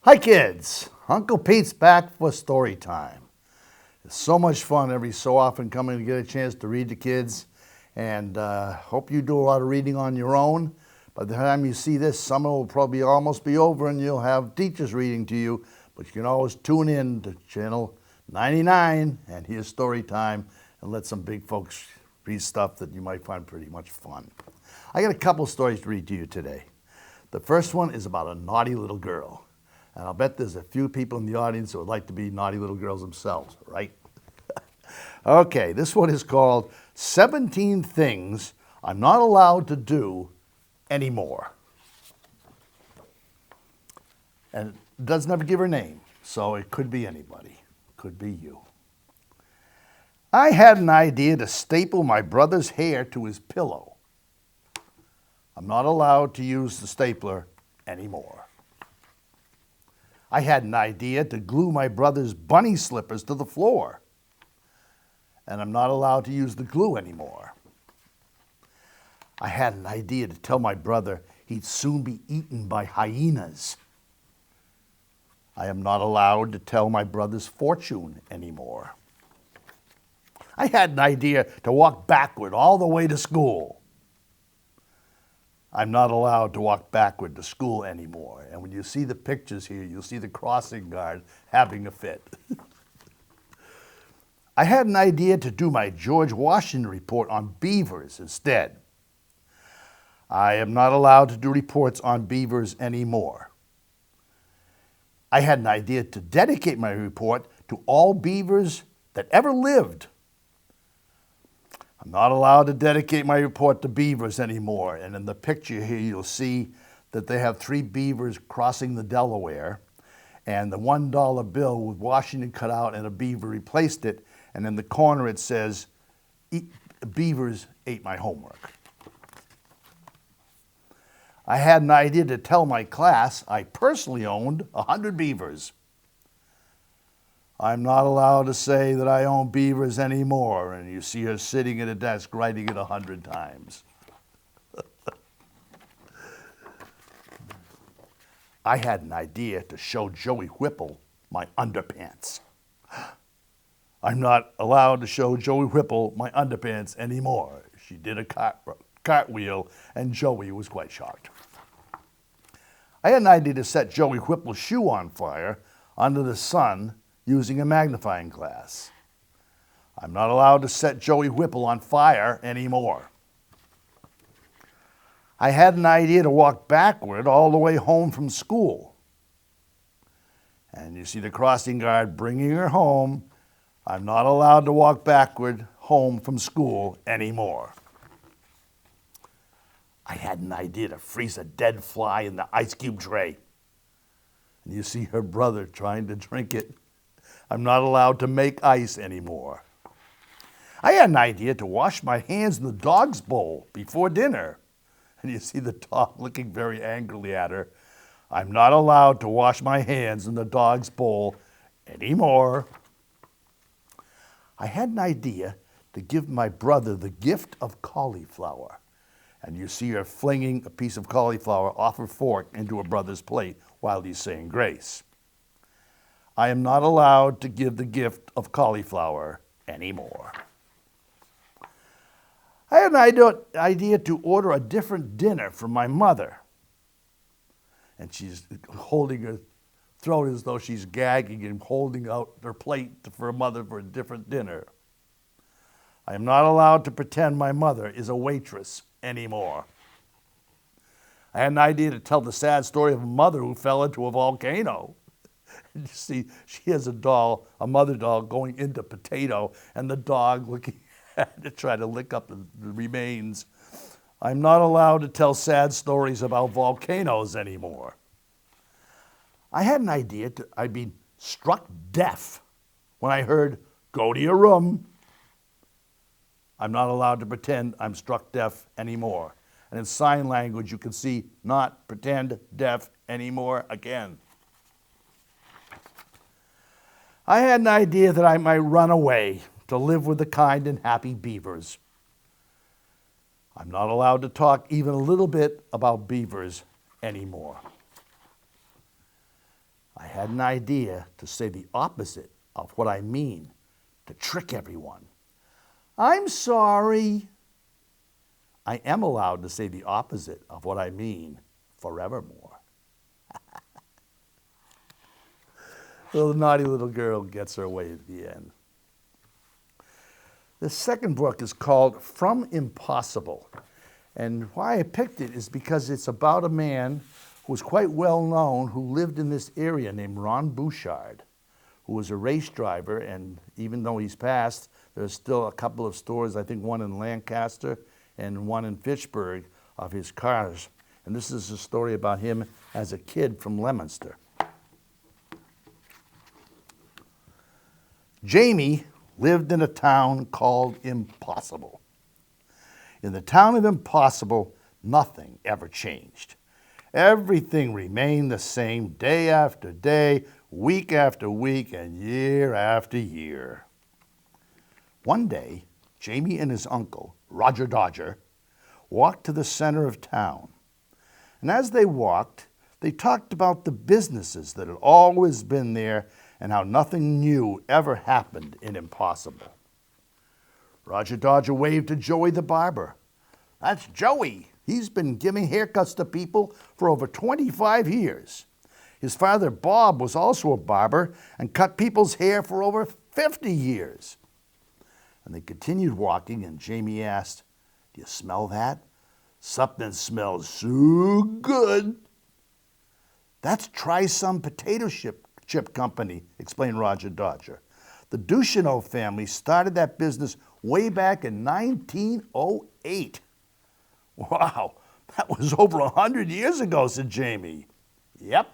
Hi kids, Uncle Pete's back for story time. It's so much fun every so often coming to get a chance to read to kids, and hope you do a lot of reading on your own. By the time you see this, summer will probably almost be over and you'll have teachers reading to you, but you can always tune in to channel 99 and hear story time and let some big folks read stuff that you might find pretty much fun. I got a couple stories to read to you today. The first one is about a naughty little girl. And I'll bet there's a few people in the audience who would like to be naughty little girls themselves, right? Okay, this one is called 17 Things I'm Not Allowed to Do Anymore. And it doesn't ever give her name, so it could be anybody. Could be you. I had an idea to staple my brother's hair to his pillow. I'm not allowed to use the stapler anymore. I had an idea to glue my brother's bunny slippers to the floor, and I'm not allowed to use the glue anymore. I had an idea to tell my brother he'd soon be eaten by hyenas. I am not allowed to tell my brother's fortune anymore. I had an idea to walk backward all the way to school. I'm not allowed to walk backward to school anymore. And when you see the pictures here, you'll see the crossing guard having a fit. I had an idea to do my George Washington report on beavers instead. I am not allowed to do reports on beavers anymore. I had an idea to dedicate my report to all beavers that ever lived. I'm not allowed to dedicate my report to beavers anymore. And in the picture here, you'll see that they have 3 beavers crossing the Delaware, and the $1 bill with Washington cut out and a beaver replaced it. And in the corner, it says, "Beavers ate my homework." I had an idea to tell my class I personally owned 100 beavers. I'm not allowed to say that I own beavers anymore, and you see her sitting at a desk writing it 100 times. I had an idea to show Joey Whipple my underpants. I'm not allowed to show Joey Whipple my underpants anymore. She did a cartwheel, and Joey was quite shocked. I had an idea to set Joey Whipple's shoe on fire under the sun using a magnifying glass. I'm not allowed to set Joey Whipple on fire anymore. I had an idea to walk backward all the way home from school. And you see the crossing guard bringing her home. I'm not allowed to walk backward home from school anymore. I had an idea to freeze a dead fly in the ice cube tray. And you see her brother trying to drink it. I'm not allowed to make ice anymore. I had an idea to wash my hands in the dog's bowl before dinner. And you see the dog looking very angrily at her. I'm not allowed to wash my hands in the dog's bowl anymore. I had an idea to give my brother the gift of cauliflower. And you see her flinging a piece of cauliflower off her fork into her brother's plate while he's saying grace. I am not allowed to give the gift of cauliflower anymore. I had an idea to order a different dinner from my mother. And she's holding her throat as though she's gagging and holding out her plate for her mother for a different dinner. I am not allowed to pretend my mother is a waitress anymore. I had an idea to tell the sad story of a mother who fell into a volcano. You see, she has a doll, a mother doll, going into potato, and the dog looking at it, trying to lick up the remains. I'm not allowed to tell sad stories about volcanoes anymore. I had an idea I'd been struck deaf when I heard, "Go to your room." I'm not allowed to pretend I'm struck deaf anymore. And in sign language, you can see "not pretend deaf anymore" again. I had an idea that I might run away to live with the kind and happy beavers. I'm not allowed to talk even a little bit about beavers anymore. I had an idea to say the opposite of what I mean, to trick everyone. I'm sorry. I am allowed to say the opposite of what I mean forevermore. The naughty little girl gets her way at the end. The second book is called From Impossible. And why I picked it is because it's about a man who was quite well known who lived in this area named Ron Bouchard, who was a race driver. And even though he's passed, there's still a couple of stores, I think one in Lancaster and one in Fitchburg, of his cars. And this is a story about him as a kid from Leominster. Jamie lived in a town called Impossible. In the town of Impossible, nothing ever changed. Everything remained the same day after day, week after week, and year after year. One day, Jamie and his uncle, Roger Dodger, walked to the center of town. And as they walked, they talked about the businesses that had always been there and how nothing new ever happened in Impossible. Roger Dodger waved to Joey the barber. That's Joey. He's been giving haircuts to people for over 25 years. His father, Bob, was also a barber and cut people's hair for over 50 years. And they continued walking, and Jamie asked, "Do you smell that? Something smells so good." "That's Try Some Potato Chip Company," explained Roger Dodger. The Ducheneau family started that business way back in 1908. "Wow, that was over 100 years ago," said Jamie. "Yep,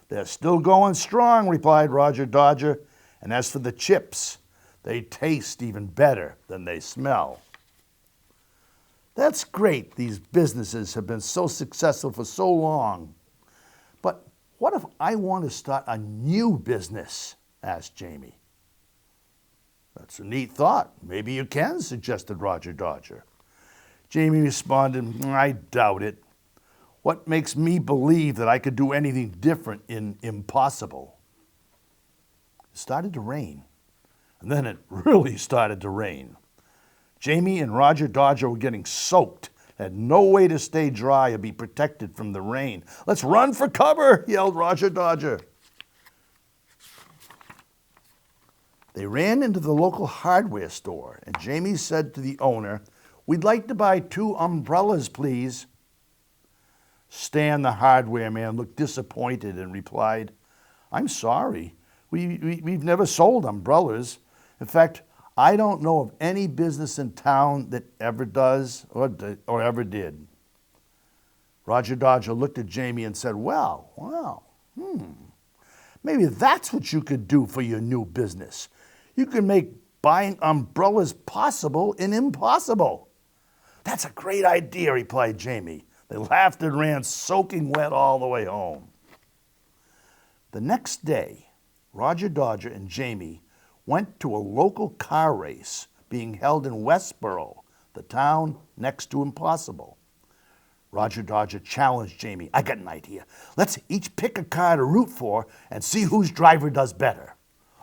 they're still going strong," replied Roger Dodger. "And as for the chips, they taste even better than they smell." That's great these businesses have been so successful for so long. But what if I want to start a new business? Asked Jamie. "That's a neat thought. Maybe you can," suggested Roger Dodger. Jamie responded, "I doubt it. What makes me believe that I could do anything different in Impossible?" It started to rain, and then it really started to rain. Jamie and Roger Dodger were getting soaked, had no way to stay dry or be protected from the rain. "Let's run for cover," yelled Roger Dodger. They ran into the local hardware store, and Jamie said to the owner, "We'd like to buy 2 umbrellas, please." Stan, the hardware man, looked disappointed and replied, "I'm sorry. We've never sold umbrellas. In fact, I don't know of any business in town that ever does or ever did." Roger Dodger looked at Jamie and said, Maybe that's what you could do for your new business. You could make buying umbrellas possible in Impossible." "That's a great idea," replied Jamie. They laughed and ran soaking wet all the way home. The next day, Roger Dodger and Jamie went to a local car race being held in Westboro, the town next to Impossible. Roger Dodger challenged Jamie. "I got an idea. Let's each pick a car to root for and see whose driver does better."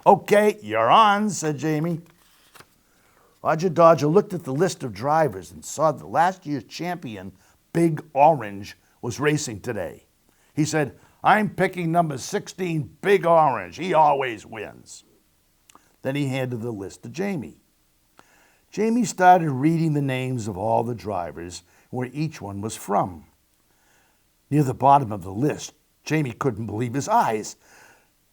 "Okay, you're on," said Jamie. Roger Dodger looked at the list of drivers and saw that last year's champion, Big Orange, was racing today. He said, "I'm picking number 16, Big Orange. He always wins." Then he handed the list to Jamie. Jamie started reading the names of all the drivers, where each one was from. Near the bottom of the list, Jamie couldn't believe his eyes.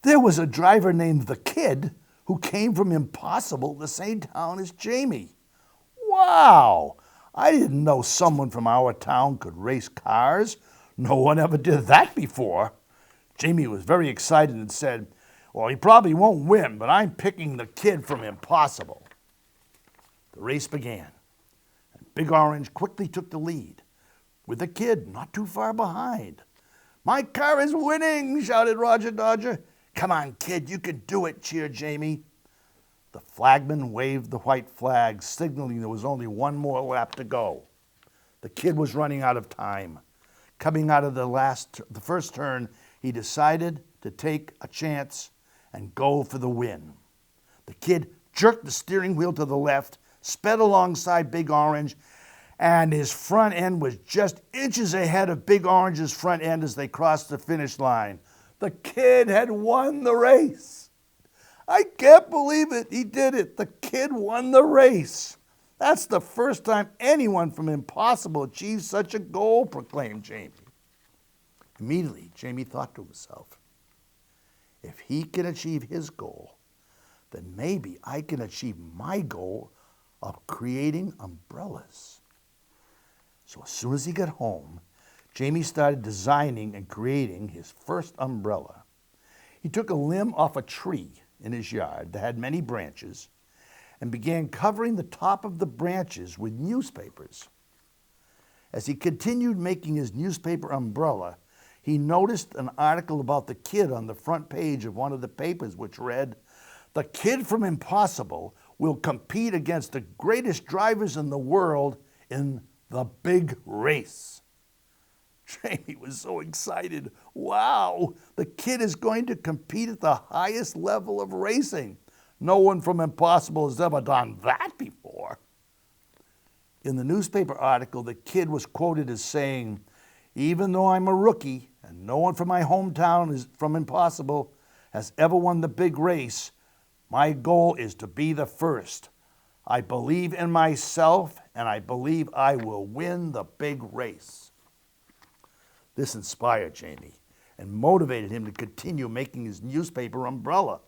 There was a driver named The Kid who came from Impossible, the same town as Jamie. "Wow! I didn't know someone from our town could race cars. No one ever did that before." Jamie was very excited and said, "Well, he probably won't win, but I'm picking The Kid from Impossible." The race began, and Big Orange quickly took the lead, with The Kid not too far behind. "My car is winning!" shouted Roger Dodger. "Come on, Kid, you can do it," cheered Jamie. The flagman waved the white flag, signaling there was only one more lap to go. The Kid was running out of time. Coming out of the first turn, he decided to take a chance and go for the win. The kid jerked the steering wheel to the left, sped alongside Big Orange, and his front end was just inches ahead of Big Orange's front end as they crossed the finish line. The kid had won the race. I can't believe it. He did it. The kid won the race. That's the first time anyone from Impossible achieved such a goal, proclaimed Jamie. Immediately, Jamie thought to himself, if he can achieve his goal, then maybe I can achieve my goal of creating umbrellas. So as soon as he got home, Jamie started designing and creating his first umbrella. He took a limb off a tree in his yard that had many branches and began covering the top of the branches with newspapers. As he continued making his newspaper umbrella, he noticed an article about the kid on the front page of one of the papers, which read, "The kid from Impossible will compete against the greatest drivers in the world in the big race." Jamie was so excited. Wow, the kid is going to compete at the highest level of racing. No one from Impossible has ever done that before. In the newspaper article, the kid was quoted as saying, "Even though I'm a rookie and no one from my hometown is from Impossible has ever won the big race, my goal is to be the first. I believe in myself and I believe I will win the big race." This inspired Jamie and motivated him to continue making his newspaper umbrella.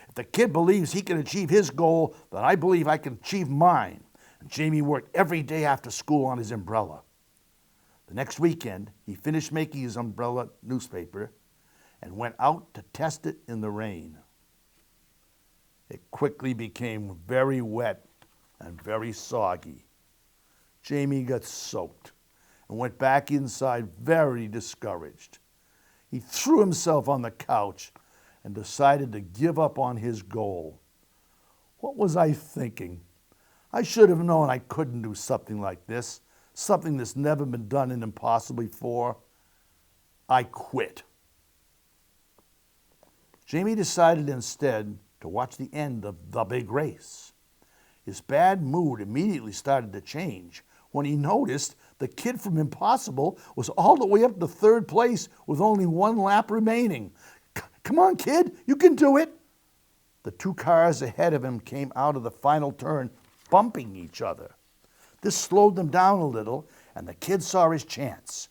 If the kid believes he can achieve his goal, then I believe I can achieve mine. And Jamie worked every day after school on his umbrella. The next weekend, he finished making his umbrella newspaper and went out to test it in the rain. It quickly became very wet and very soggy. Jamie got soaked and went back inside very discouraged. He threw himself on the couch and decided to give up on his goal. What was I thinking? I should have known I couldn't do something like this, something that's never been done in Impossible before. I quit. Jamie decided instead to watch the end of the big race. His bad mood immediately started to change when he noticed the kid from Impossible was all the way up to third place with only one lap remaining. "Come on, kid, you can do it." The two cars ahead of him came out of the final turn, bumping each other. This slowed them down a little, and the kid saw his chance.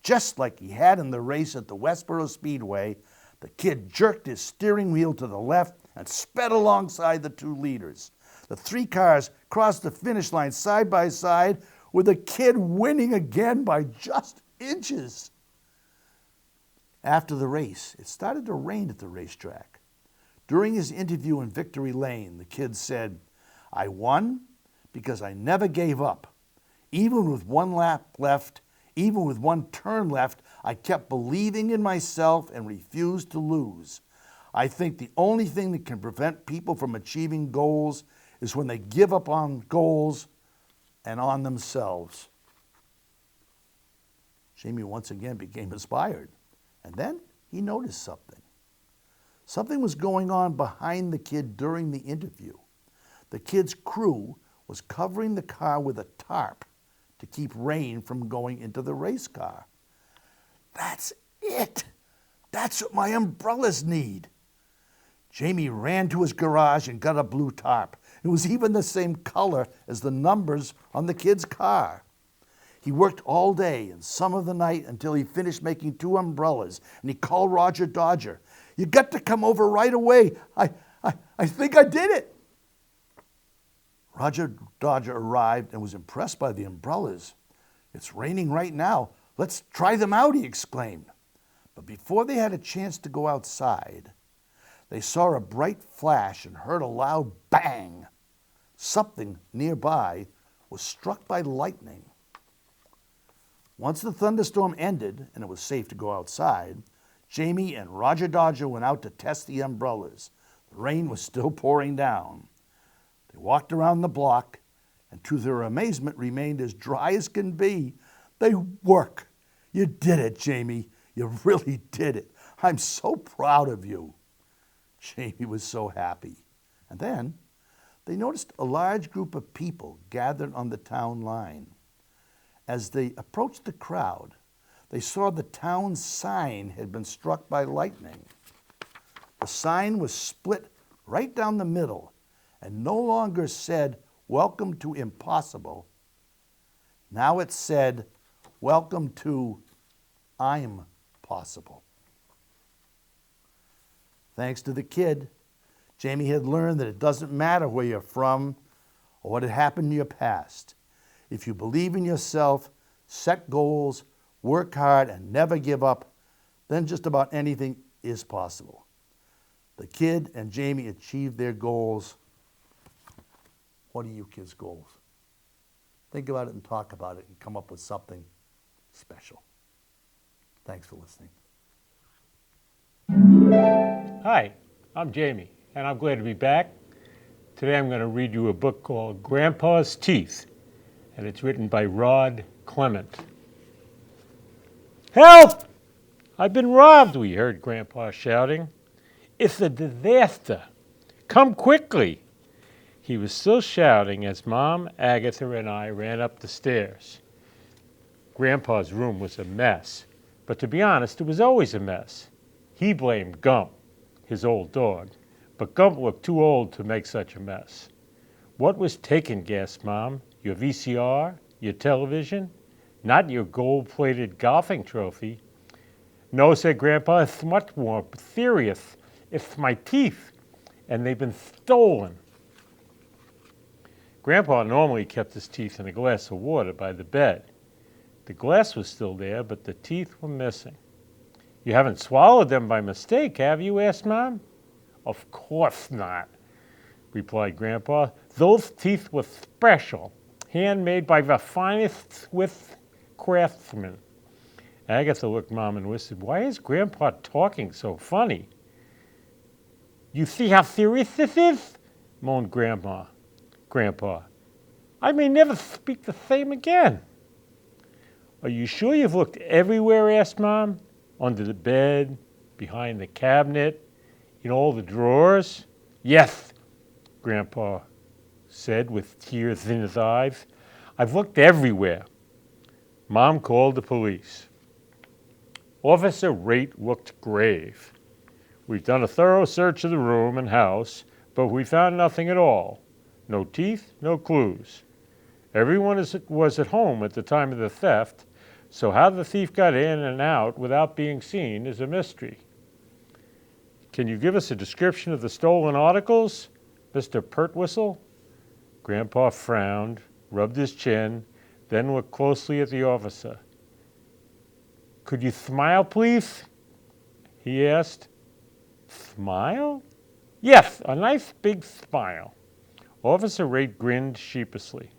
Just like he had in the race at the Westboro Speedway, the kid jerked his steering wheel to the left and sped alongside the two leaders. The three cars crossed the finish line side by side, with the kid winning again by just inches. After the race, it started to rain at the racetrack. During his interview in Victory Lane, the kid said, "I won because I never gave up. Even with one lap left, even with one turn left, I kept believing in myself and refused to lose. I think the only thing that can prevent people from achieving goals is when they give up on goals and on themselves." Jamie once again became inspired, and then he noticed something. Something was going on behind the kid during the interview. The kid's crew was covering the car with a tarp to keep rain from going into the race car. "That's it. That's what my umbrellas need." Jamie ran to his garage and got a blue tarp. It was even the same color as the numbers on the kid's car. He worked all day and some of the night until he finished making two umbrellas, and he called Roger Dodger. "You got to come over right away. I think I did it." Roger Dodger arrived and was impressed by the umbrellas. "It's raining right now. Let's try them out," he exclaimed. But before they had a chance to go outside, they saw a bright flash and heard a loud bang. Something nearby was struck by lightning. Once the thunderstorm ended and it was safe to go outside, Jamie and Roger Dodger went out to test the umbrellas. The rain was still pouring down. They walked around the block and to their amazement remained as dry as can be. "They work. You did it, Jamie. You really did it. I'm so proud of you. Jamie was so happy. And then they noticed a large group of people gathered on the town line. As they approached the crowd, they saw the town sign had been struck by lightning. The sign was split right down the middle and no longer said, "Welcome to Impossible." Now it said, "Welcome to I'm Possible." Thanks to the kid, Jamie had learned that it doesn't matter where you're from or what had happened in your past. If you believe in yourself, set goals, work hard, and never give up, then just about anything is possible. The kid and Jamie achieved their goals. What are you kids' goals? Think about it and talk about it and come up with something special. Thanks for listening. Hi, I'm Jamie, and I'm glad to be back. Today I'm going to read you a book called Grandpa's Teeth, and it's written by Rod Clement. "Help! I've been robbed," we heard Grandpa shouting. "It's a disaster. Come quickly." He was still shouting as Mom, Agatha, and I ran up the stairs. Grandpa's room was a mess, but to be honest, it was always a mess. He blamed Gump, his old dog, but Gump looked too old to make such a mess. "What was taken?" gasped Mom. "Your VCR? Your television? Not your gold-plated golfing trophy?" "No," said Grandpa, "it's much more serious. It's my teeth, and they've been stolen." Grandpa normally kept his teeth in a glass of water by the bed. The glass was still there, but the teeth were missing. "You haven't swallowed them by mistake, have you?" asked Mom. "Of course not," replied Grandpa. "Those teeth were special, handmade by the finest Swiss craftsmen." Agatha looked Mom and whispered, "Why is Grandpa talking so funny?" "You see how serious this is?" moaned Grandpa. "I may never speak the same again." "Are you sure you've looked everywhere?" asked Mom. "Under the bed, behind the cabinet, in all the drawers?" "Yes," Grandpa said with tears in his eyes. "I've looked everywhere." Mom called the police. Officer Rate looked grave. "We've done a thorough search of the room and house, but we found nothing at all. No teeth, no clues. Everyone was at home at the time of the theft, so how the thief got in and out without being seen is a mystery." "Can you give us a description of the stolen articles, Mr. Pertwhistle?" Grandpa frowned, rubbed his chin, then looked closely at the officer. "Could you smile, please?" he asked. "Smile?" "Yes, a nice big smile." Officer Rate grinned sheepishly.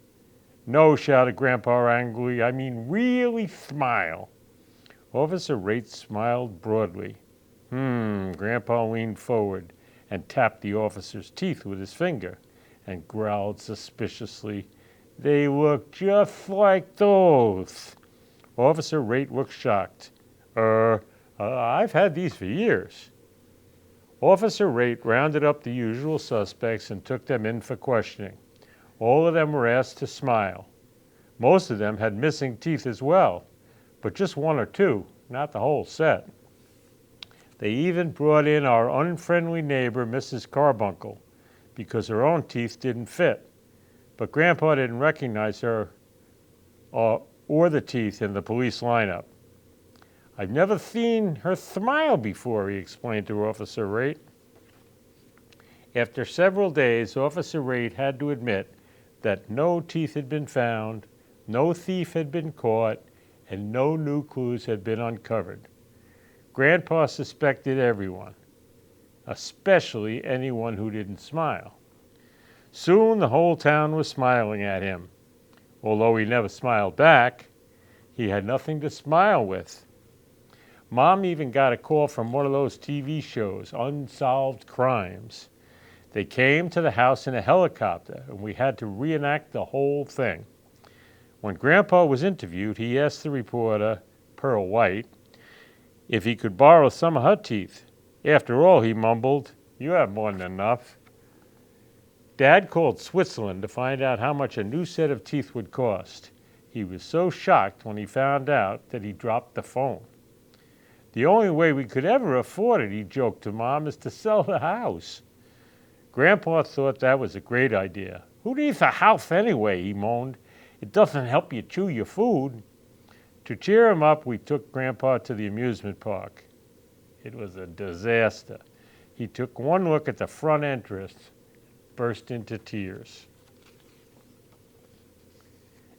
"No," shouted Grandpa angrily, "I mean really smile." Officer Rate smiled broadly. Grandpa leaned forward and tapped the officer's teeth with his finger and growled suspiciously, "They look just like those." Officer Rate looked shocked. I've had these for years." Officer Rate rounded up the usual suspects and took them in for questioning. All of them were asked to smile. Most of them had missing teeth as well, but just one or two, not the whole set. They even brought in our unfriendly neighbor, Mrs. Carbuncle, because her own teeth didn't fit. But Grandpa didn't recognize her or the teeth in the police lineup. "I've never seen her smile before," he explained to Officer Rate. After several days, Officer Rate had to admit that no teeth had been found, no thief had been caught, and no new clues had been uncovered. Grandpa suspected everyone, especially anyone who didn't smile. Soon the whole town was smiling at him. Although he never smiled back, he had nothing to smile with. Mom even got a call from one of those TV shows, Unsolved Crimes. They came to the house in a helicopter, and we had to reenact the whole thing. When Grandpa was interviewed, he asked the reporter, Pearl White, if he could borrow some of her teeth. After all, he mumbled, you have more than enough. Dad called Switzerland to find out how much a new set of teeth would cost. He was so shocked when he found out that he dropped the phone. The only way we could ever afford it, he joked to Mom, is to sell the house. Grandpa thought that was a great idea. Who needs a house anyway, he moaned. It doesn't help you chew your food. To cheer him up, we took Grandpa to the amusement park. It was a disaster. He took one look at the front entrance, burst into tears.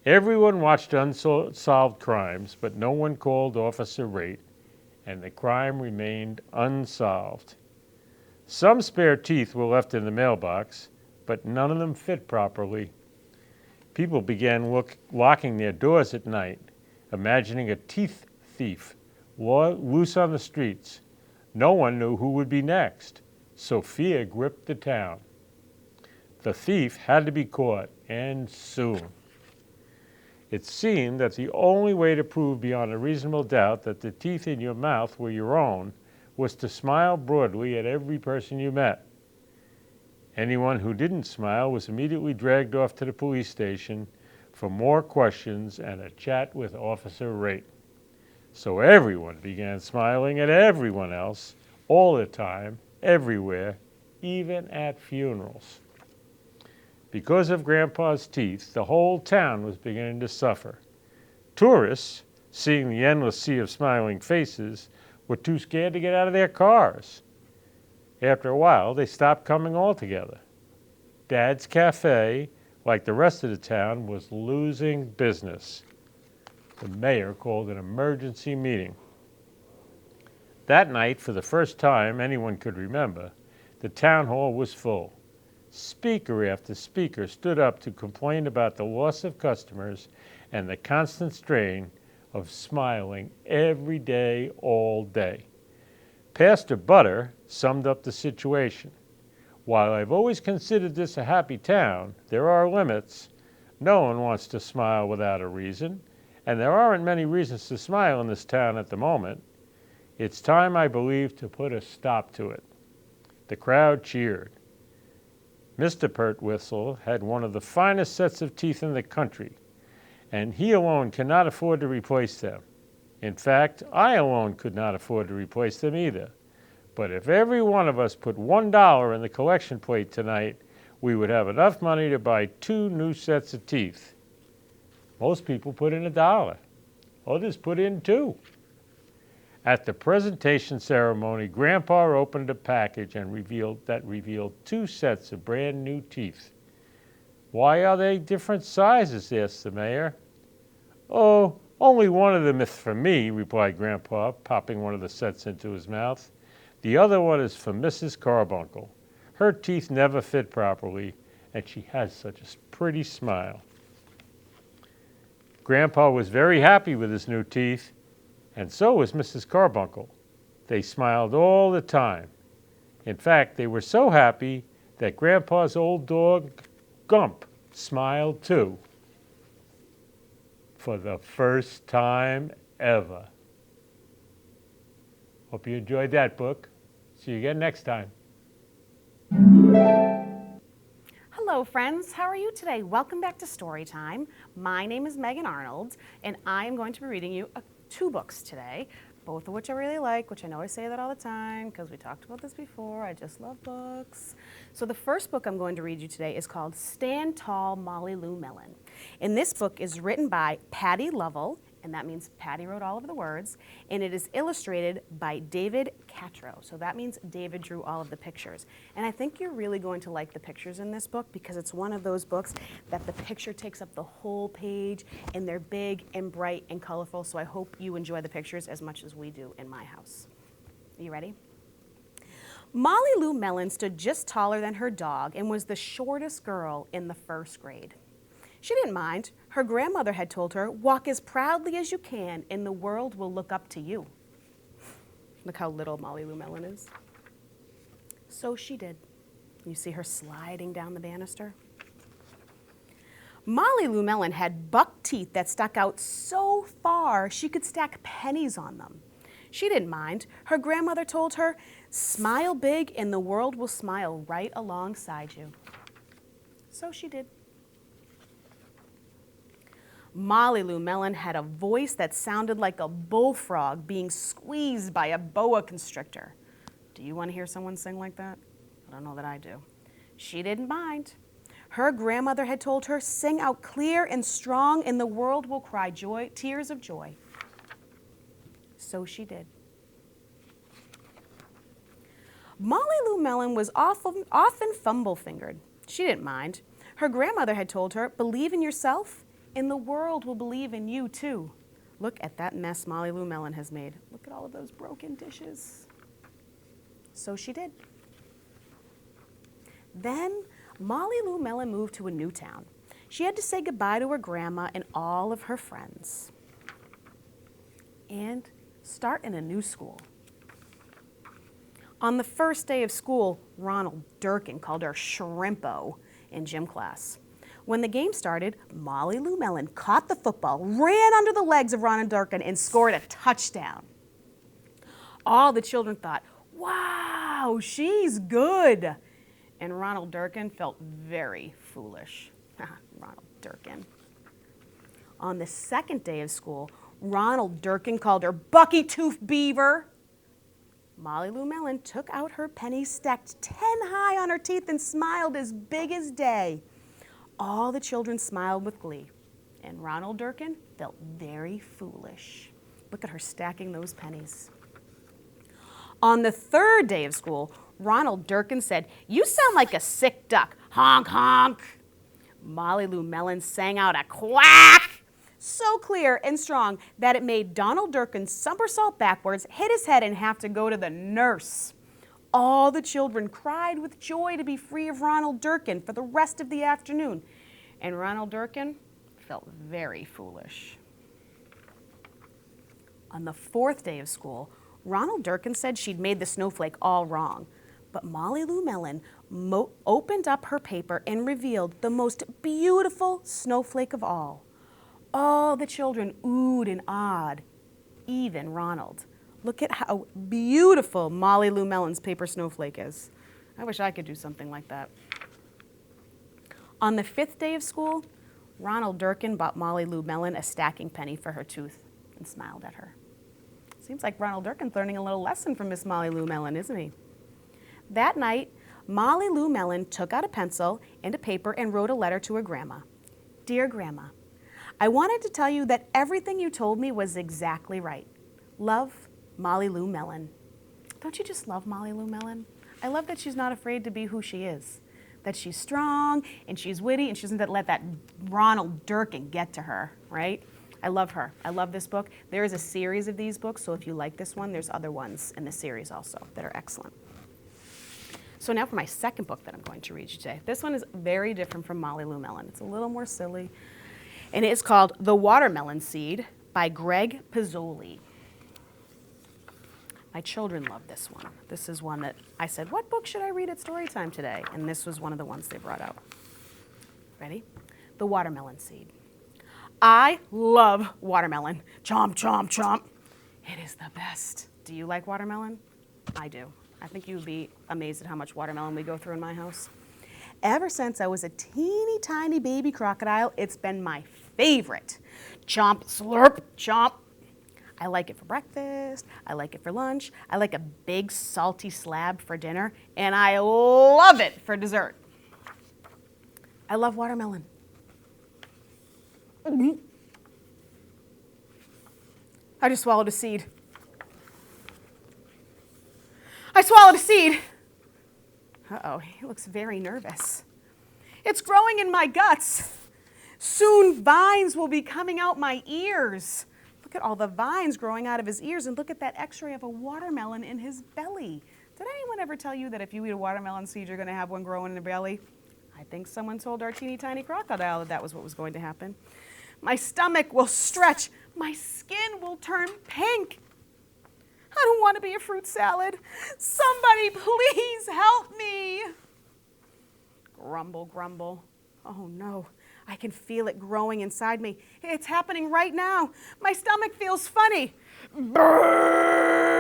Everyone watched Unsolved Crimes, but no one called Officer Rate, and the crime remained unsolved. Some spare teeth were left in the mailbox, but none of them fit properly. People began locking their doors at night, imagining a teeth thief loose on the streets. No one knew who would be next, so fear gripped the town. The thief had to be caught, and soon. It seemed that the only way to prove beyond a reasonable doubt that the teeth in your mouth were your own was to smile broadly at every person you met. Anyone who didn't smile was immediately dragged off to the police station for more questions and a chat with Officer Rate. So everyone began smiling at everyone else, all the time, everywhere, even at funerals. Because of Grandpa's teeth, the whole town was beginning to suffer. Tourists, seeing the endless sea of smiling faces, were too scared to get out of their cars. After a while, they stopped coming altogether. Dad's Cafe, like the rest of the town, was losing business. The mayor called an emergency meeting. That night, for the first time anyone could remember, the town hall was full. Speaker after speaker stood up to complain about the loss of customers and the constant strain of smiling every day, all day. Pastor Butter summed up the situation. While I've always considered this a happy town, there are limits. No one wants to smile without a reason, and there aren't many reasons to smile in this town at the moment. It's time, I believe, to put a stop to it. The crowd cheered. Mr. Pertwhistle had one of the finest sets of teeth in the country, and he alone cannot afford to replace them. In fact, I alone could not afford to replace them either. But if every one of us put $1 in the collection plate tonight, we would have enough money to buy 2 new sets of teeth. Most people put in $1. Others put in 2. At the presentation ceremony, Grandpa opened a package and revealed 2 sets of brand new teeth. Why are they different sizes? Asked the mayor. Oh, only one of them is for me, replied Grandpa, popping one of the sets into his mouth. The other one is for Mrs. Carbuncle. Her teeth never fit properly, and she has such a pretty smile. Grandpa was very happy with his new teeth, and so was Mrs. Carbuncle. They smiled all the time. In fact, they were so happy that Grandpa's old dog, Gump, smiled too. For the first time ever. Hope you enjoyed that book. See you again next time. Hello friends, how are you today? Welcome back to Storytime. My name is Megan Arnold, and I am going to be reading you 2 books today, both of which I really like, which I know I say that all the time because we talked about this before. I just love books. So the first book I'm going to read you today is called Stand Tall, Molly Lou Melon. And this book is written by Patty Lovell, and that means Patty wrote all of the words, and it is illustrated by David Catro. So that means David drew all of the pictures. And I think you're really going to like the pictures in this book because it's one of those books that the picture takes up the whole page, and they're big and bright and colorful, so I hope you enjoy the pictures as much as we do in my house. Are you ready? Molly Lou Melon stood just taller than her dog and was the shortest girl in the 1st grade. She didn't mind. Her grandmother had told her, walk as proudly as you can and the world will look up to you. Look how little Molly Lou Melon is. So she did. You see her sliding down the banister? Molly Lou Melon had buck teeth that stuck out so far she could stack pennies on them. She didn't mind. Her grandmother told her, "Smile big and the world will smile right alongside you." So she did. Molly Lou Melon had a voice that sounded like a bullfrog being squeezed by a boa constrictor. Do you want to hear someone sing like that? I don't know that I do. She didn't mind. Her grandmother had told her, "Sing out clear and strong and the world will cry joy, tears of joy." So she did. Molly Lou Melon was often fumble-fingered. She didn't mind. Her grandmother had told her, "Believe in yourself and the world will believe in you too." Look at that mess Molly Lou Melon has made. Look at all of those broken dishes. So she did. Then Molly Lou Melon moved to a new town. She had to say goodbye to her grandma and all of her friends and start in a new school. On the first day of school, Ronald Durkin called her Shrimpo in gym class. When the game started, Molly Lou Melon caught the football, ran under the legs of Ronald Durkin, and scored a touchdown. All the children thought, "Wow, she's good." And Ronald Durkin felt very foolish. Ronald Durkin. On the second day of school, Ronald Durkin called her Bucky-Tooth Beaver. Molly Lou Melon took out her pennies stacked 10 high on her teeth and smiled as big as day. All the children smiled with glee, and Ronald Durkin felt very foolish. Look at her stacking those pennies. On the third day of school, Ronald Durkin said, "You sound like a sick duck. Honk, honk." Molly Lou Melon sang out a quack so clear and strong that it made Donald Durkin somersault backwards, hit his head, and have to go to the nurse. All the children cried with joy to be free of Ronald Durkin for the rest of the afternoon, and Ronald Durkin felt very foolish. On the fourth day of school, Ronald Durkin said she'd made the snowflake all wrong, but Molly Lou Melon opened up her paper and revealed the most beautiful snowflake of all. All the children oohed and awed, even Ronald. Look at how beautiful Molly Lou Melon's paper snowflake is. I wish I could do something like that. On the fifth day of school, Ronald Durkin bought Molly Lou Melon a stacking penny for her tooth and smiled at her. Seems like Ronald Durkin's learning a little lesson from Miss Molly Lou Melon, isn't he? That night, Molly Lou Melon took out a pencil and a paper and wrote a letter to her grandma. "Dear Grandma, I wanted to tell you that everything you told me was exactly right. Love, Molly Lou Melon." Don't you just love Molly Lou Melon? I love that she's not afraid to be who she is, that she's strong and she's witty and she doesn't let that Ronald Durkin get to her, right? I love her. I love this book. There is a series of these books, so if you like this one, there's other ones in the series also that are excellent. So now for my second book that I'm going to read you today. This one is very different from Molly Lou Melon. It's a little more silly. And it is called The Watermelon Seed by Greg Pizzoli. My children love this one. This is one that I said, what book should I read at Storytime today? And this was one of the ones they brought out. Ready? The Watermelon Seed. I love watermelon. Chomp, chomp, chomp. It is the best. Do you like watermelon? I do. I think you would be amazed at how much watermelon we go through in my house. Ever since I was a teeny tiny baby crocodile, it's been my favorite. Chomp, slurp, chomp. I like it for breakfast. I like it for lunch. I like a big salty slab for dinner. And I love it for dessert. I love watermelon. I just swallowed a seed. I swallowed a seed. Uh-oh, he looks very nervous. It's growing in my guts. Soon vines will be coming out my ears. Look at all the vines growing out of his ears, and look at that x-ray of a watermelon in his belly. Did anyone ever tell you that if you eat a watermelon seed, you're going to have one growing in the belly? I think someone told our teeny tiny crocodile that that was what was going to happen. My stomach will stretch. My skin will turn pink. I don't want to be a fruit salad. Somebody please help me. Grumble, grumble. Oh no, I can feel it growing inside me. It's happening right now. My stomach feels funny. Brrr!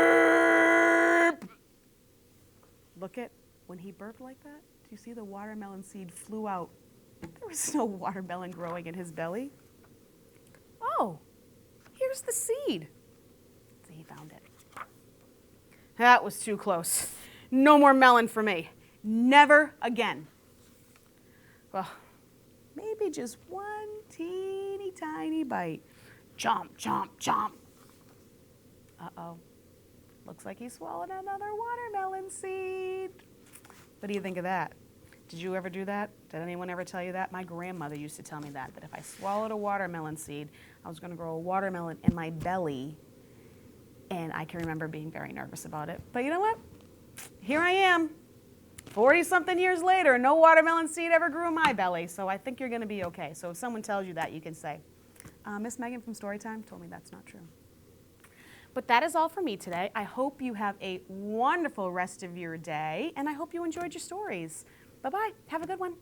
look at when he burped like that? Do you see the watermelon seed flew out? There was no watermelon growing in his belly. Oh, here's the seed. See, he found it. That was too close. No more melon for me. Never again. Well, maybe just one teeny tiny bite. Chomp, chomp, chomp. Uh-oh. Looks like he swallowed another watermelon seed. What do you think of that? Did you ever do that? Did anyone ever tell you that? My grandmother used to tell me that if I swallowed a watermelon seed, I was going to grow a watermelon in my belly. And I can remember being very nervous about it. But you know what? Here I am, 40-something years later, no watermelon seed ever grew in my belly. So I think you're going to be okay. So if someone tells you that, you can say, Miss Megan from Storytime told me that's not true. But that is all for me today. I hope you have a wonderful rest of your day, and I hope you enjoyed your stories. Bye-bye. Have a good one.